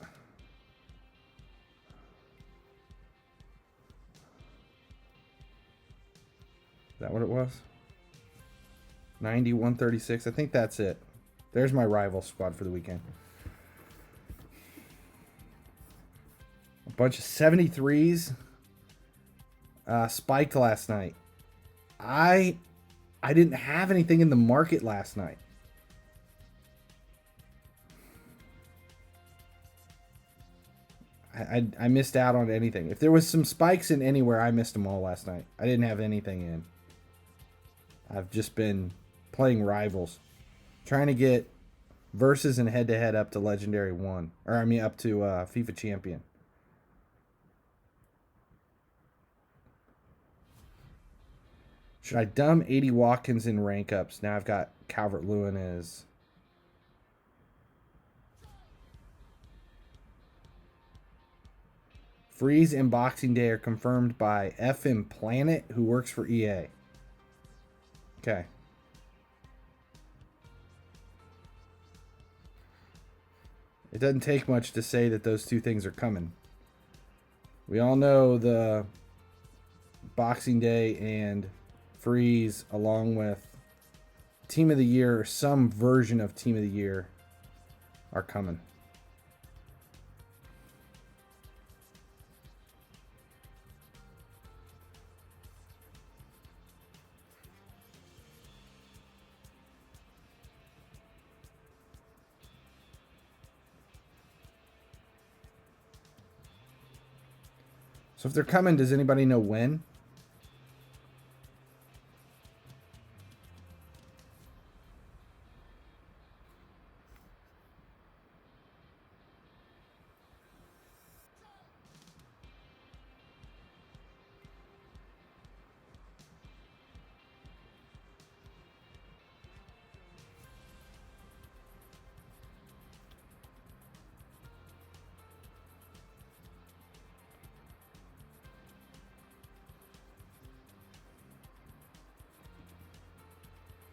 Speaker 1: Is that what it was? 90, 136. I think that's it. There's my rival squad for the weekend. A bunch of 73s. Spiked last night. I didn't have anything in the market last night. I missed out on anything. If there was some spikes in anywhere, I missed them all last night. I didn't have anything in. I've just been playing rivals. Trying to get versus and head-to-head up to Legendary 1. Or, I mean, up to FIFA Champion. Should I dumb 80 Watkins in rank ups? Now I've got Calvert-Lewin as... Freeze and Boxing Day are confirmed by FM Planet, who works for EA. Okay. It doesn't take much to say that those two things are coming. We all know the Boxing Day and Freeze, along with Team of the Year, or some version of Team of the Year, are coming. So if they're coming, does anybody know when?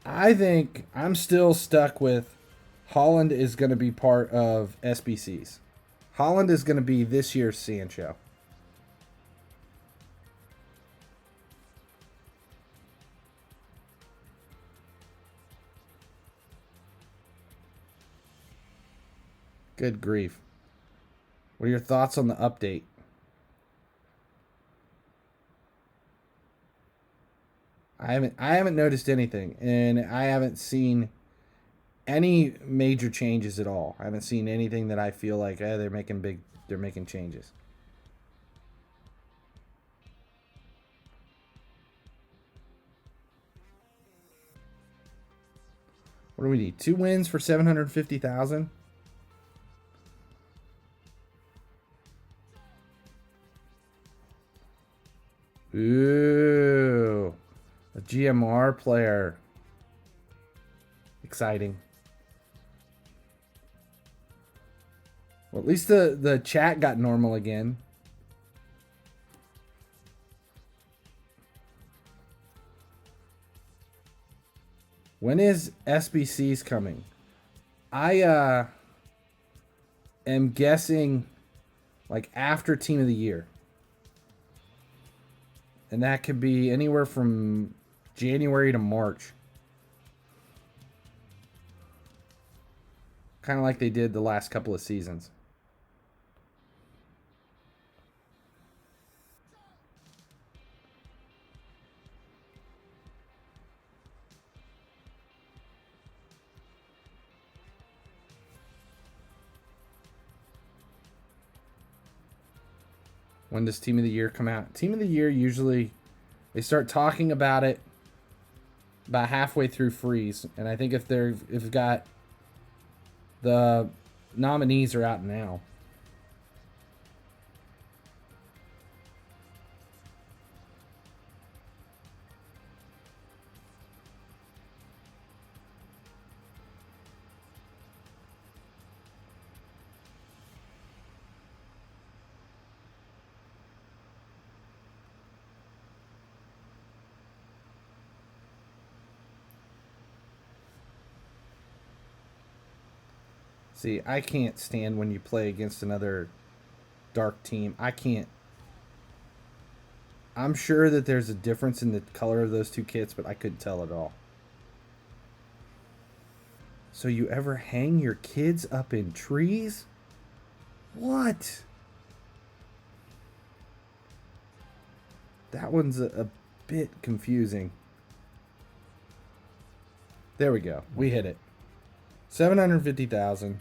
Speaker 1: I think I'm still stuck with Holland is going to be part of SBCs. Holland is going to be this year's Sancho. Good grief. What are your thoughts on the update? I haven't noticed anything, and I haven't seen any major changes at all. I haven't seen anything that I feel like they're making changes. What do we need? 2 wins for 750,000. Ooh, a GMR player. Exciting. Well, at least the chat got normal again. When is SBCs coming? I am guessing like after Team of the Year. And that could be anywhere from January to March. Kind of like they did the last couple of seasons. When does Team of the Year come out? Team of the Year usually, they start talking about it about halfway through Freeze. And I think if they've got the nominees are out now. See, I can't stand when you play against another dark team. I can't. I'm sure that there's a difference in the color of those two kits, but I couldn't tell at all. So you ever hang your kids up in trees? What? That one's a bit confusing. There we go. We hit it. 750,000.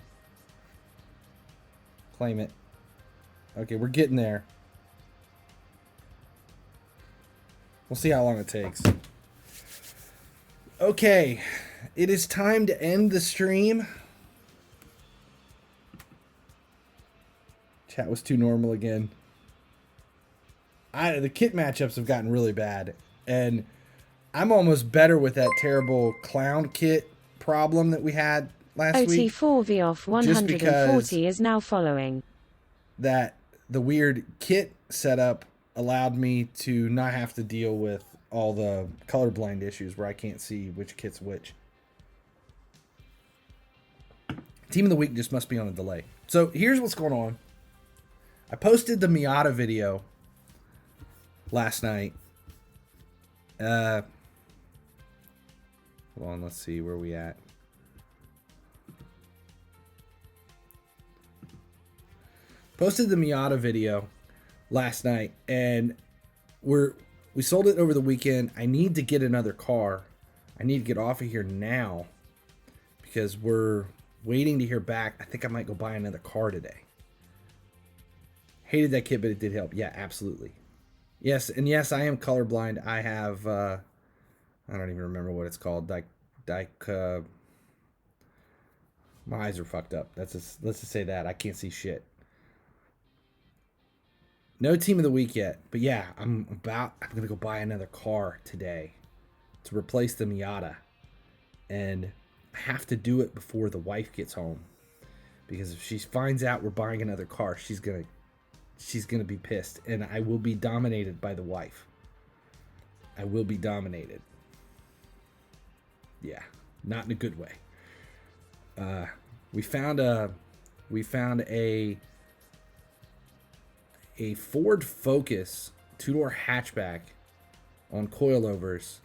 Speaker 1: Claim it. Okay, we're getting there. We'll see how long it takes. Okay, it is time to end the stream. Chat was too normal again. The kit matchups have gotten really bad, and I'm almost better with that terrible clown kit problem that we had last week.
Speaker 2: OT4 off 140 is now following.
Speaker 1: That the weird kit setup allowed me to not have to deal with all the colorblind issues where I can't see which kit's which. Team of the Week just must be on a delay. So here's what's going on. I posted the Miata video last night. Hold on, let's see where we at. Posted the Miata video last night, and we sold it over the weekend. I need to get another car. I need to get off of here now because we're waiting to hear back. I think I might go buy another car today. Hated that kit, but it did help. Yeah, absolutely. Yes, and yes, I am colorblind. I have, I don't even remember what it's called. My eyes are fucked up. Let's just say that. I can't see shit. No Team of the Week yet, but yeah, I'm gonna go buy another car today to replace the Miata, and I have to do it before the wife gets home, because if she finds out we're buying another car, she's gonna be pissed, and I will be dominated by the wife. I will be dominated. Yeah, not in a good way. We found a Ford Focus 2-door hatchback on coilovers.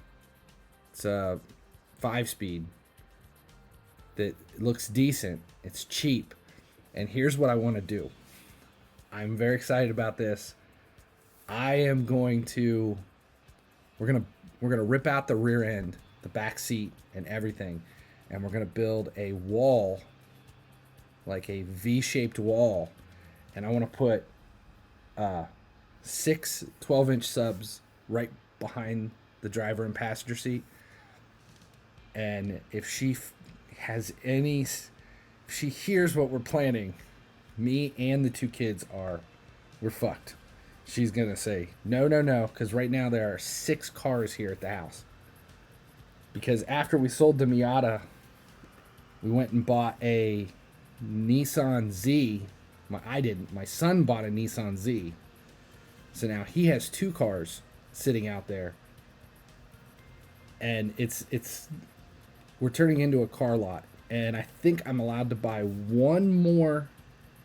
Speaker 1: It's a 5-speed that looks decent. It's cheap. And here's what I want to do. I'm very excited about this. We're gonna rip out the rear end, the back seat, and everything, and we're gonna build a wall, like a V-shaped wall, and I want to put 6 12-inch subs right behind the driver and passenger seat. And if she hears what we're planning, me and the 2 kids we're fucked. She's gonna say no, because right now there are 6 cars here at the house. Because after we sold the Miata, we went and bought a Nissan Z. My son bought a Nissan Z. So now he has 2 cars sitting out there, and we're turning into a car lot. And I think I'm allowed to buy one more.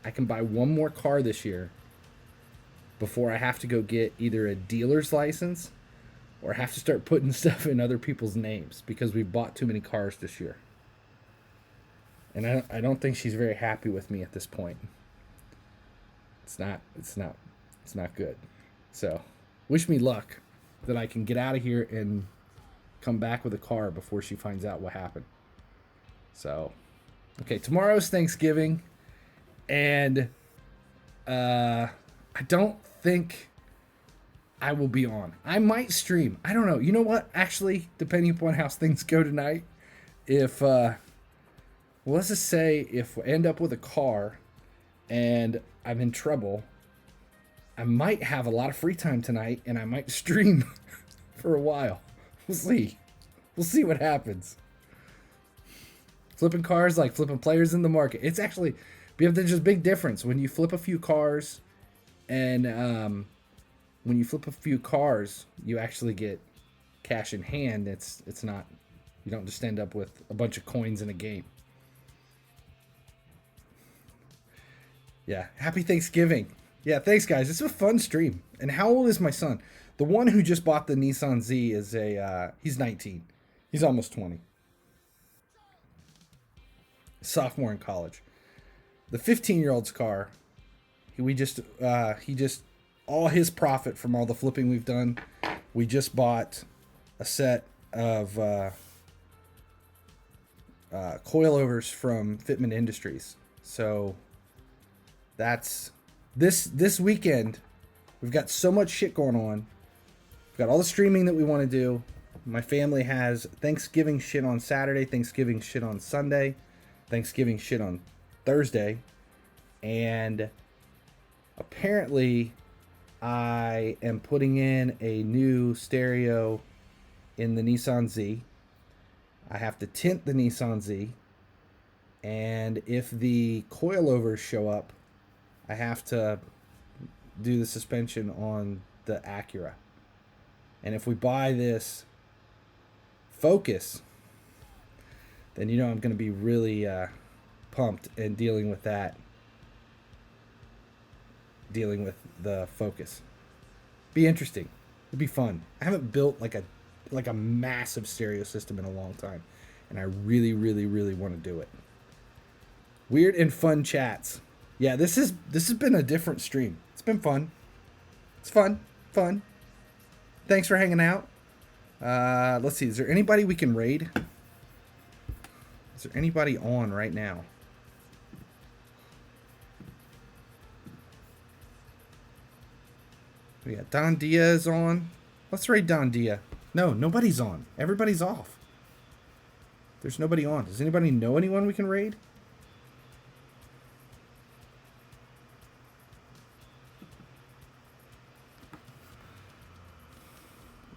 Speaker 1: I can buy one more car this year before I have to go get either a dealer's license or have to start putting stuff in other people's names, because we bought too many cars this year. And I don't think she's very happy with me at this point. It's not good. So, wish me luck that I can get out of here and come back with a car before she finds out what happened. So, okay, tomorrow's Thanksgiving, and I don't think I will be on. I might stream. I don't know. You know what? Actually, depending upon how things go tonight, if let's just say if we end up with a car and I'm in trouble, I might have a lot of free time tonight, and I might stream for a while. We'll see. We'll see what happens. Flipping cars like flipping players in the market. It's actually, there's a big difference when you flip a few cars, and when you flip a few cars, you actually get cash in hand. It's not, you don't just end up with a bunch of coins in a game. Yeah, happy Thanksgiving. Yeah, thanks guys. It's a fun stream. And how old is my son? The one who just bought the Nissan Z is he's 19. He's almost 20. Sophomore in college. The 15-year-old's car, he just all his profit from all the flipping we've done, we just bought a set of coilovers from Fitment Industries. So that's this weekend. We've got so much shit going on. We've got all the streaming that we want to do. My family has Thanksgiving shit on Saturday, Thanksgiving shit on Sunday, Thanksgiving shit on Thursday, and apparently I am putting in a new stereo in the Nissan Z. I have to tint the Nissan Z, and if the coilovers show up, I have to do the suspension on the Acura. And if we buy this Focus, then you know I'm going to be really pumped and dealing with that. Dealing with the Focus. Be interesting. It'd be fun. I haven't built like a massive stereo system in a long time, and I really, really, really want to do it. Weird and fun chats. Yeah, this has been a different stream. It's been fun. It's fun. Thanks for hanging out. Let's see. Is there anybody we can raid? Is there anybody on right now? We got Don Diaz on. Let's raid Don Diaz. No, nobody's on. Everybody's off. There's nobody on. Does anybody know anyone we can raid?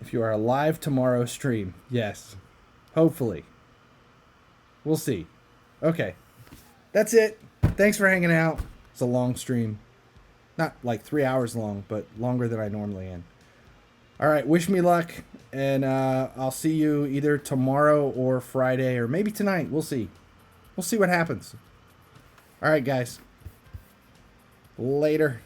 Speaker 1: If you are alive tomorrow, stream. Yes. Hopefully. We'll see. Okay. That's it. Thanks for hanging out. It's a long stream. Not like 3 hours long, but longer than I normally am. All right. Wish me luck. And I'll see you either tomorrow or Friday or maybe tonight. We'll see. We'll see what happens. All right, guys. Later.